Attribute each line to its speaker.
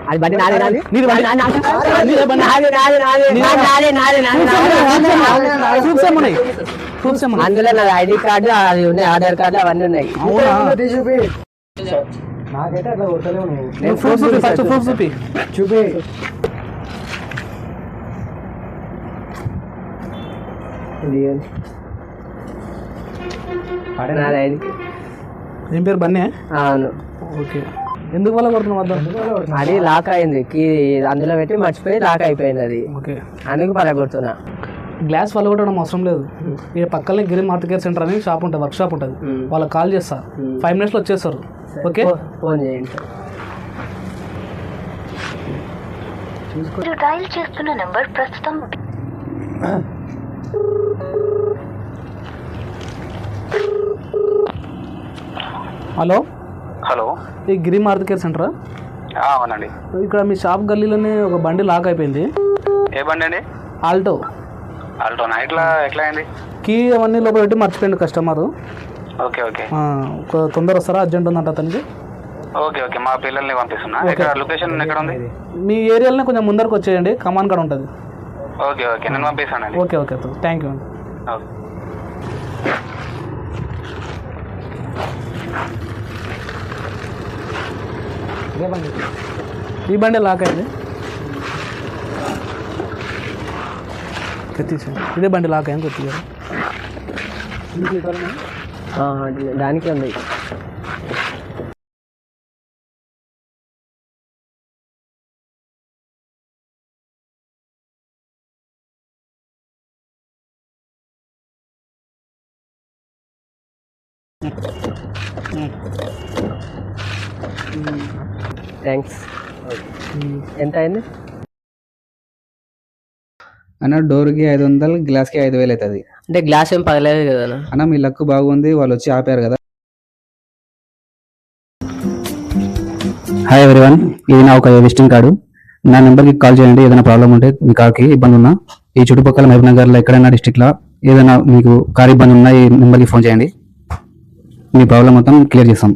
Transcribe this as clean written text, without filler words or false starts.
Speaker 1: అది బండి నాదే నాది అందులో నాది ఐడి కార్డు అది ఉన్నాయి, ఆధార్ కార్డు అవన్నీ ఉన్నాయి.
Speaker 2: నాకైతే అట్లా కొట్టలేవు నువ్వు.
Speaker 3: ప్రూఫ్ చూపి.
Speaker 2: చూపి.
Speaker 1: నాది ఐడి.
Speaker 3: ఏం పేరు బన్నీ?
Speaker 1: అవును.
Speaker 3: ఓకే. ఎందుకు వల్ల కొడుతున్నావు వద్ద?
Speaker 1: అది లాక్ అయింది, కీ అందులో పెట్టి మర్చిపోయి లాక్ అయిపోయింది అది.
Speaker 3: ఓకే.
Speaker 1: అందుకు పలగొడుతున్నా.
Speaker 3: గ్లాస్ వల్ల కొట్టడం అవసరం లేదు. ఈ పక్కనే గిరి మార్కెట్ కేర్ సెంటర్ అని షాప్ ఉంటుంది, వర్క్ షాప్ ఉంటుంది. వాళ్ళకి కాల్ చేస్తా, 5 minutesలో వచ్చేస్తారు. ఓకే,
Speaker 1: ఫోన్ చేయండి.
Speaker 4: డయల్ చేస్తున్న నంబర్ ప్రస్తుతం
Speaker 3: హలో.
Speaker 5: హలో,
Speaker 3: ఈ గిరి మారుతి కేర్ సెంటరా?
Speaker 5: అవునండి.
Speaker 3: ఇక్కడ మీ షాప్ గల్లీలోనే ఒక బండి లాక్ అయిపోయింది.
Speaker 5: ఏ బండి అండి?
Speaker 3: ఆల్టో.
Speaker 5: ఆల్టోనా? ఎట్లా అయింది?
Speaker 3: కీ అవన్నీ లోపల పెట్టి మర్చిపోయింది కస్టమరు.
Speaker 5: Okay okay.
Speaker 3: ఒక తొందర వస్తారా? అర్జెంట్ ఉందంట అతనికి.
Speaker 5: ఓకే ఓకే, మా పిల్లల్ని పంపిస్తున్నా. ఎక్కడ లొకేషన్ ఎక్కడ ఉంది?
Speaker 3: మీ ఏరియాలోనే కొంచెం ముందరకు వచ్చేయండి, కమాన్ కాడ ఉంటుంది.
Speaker 5: ఓకే ఓకే, నేను పంపిస్తానండి.
Speaker 3: ఓకే ఓకే, థ్యాంక్ యూ అండి.
Speaker 5: ఓకే.
Speaker 3: ఈ బండి లాక్ అయింది. ఇదే బండి లాక్ అయింది. కొద్దిగా
Speaker 1: దానికి ఉంది. థ్యాంక్స్. ఎంత అయింది
Speaker 2: అన్న? డోర్కి 500, గ్లాస్కి 5,000 అవుతుంది.
Speaker 1: అంటే గ్లాస్ ఏం పగలేదు కదా
Speaker 2: అన్న? మీ లక్ బాగుంది, వాళ్ళు వచ్చి ఆపారు కదా. హాయ్ ఎవ్రీవన్, ఇది నా ఒక విజిటింగ్ కార్డు. నా నెంబర్కి కాల్ చేయండి ఏదైనా ప్రాబ్లం ఉంటే. మీ కార్కి ఇబ్బంది ఉన్నా, ఈ చుట్టుపక్కల మహబూబ్ నగర్లో ఎక్కడైనా డిస్టిక్లో ఏదైనా మీకు కార్ ఇబ్బంది ఉన్నా ఈ నెంబర్కి ఫోన్ చేయండి. మీ ప్రాబ్లం మొత్తం క్లియర్ చేస్తాం.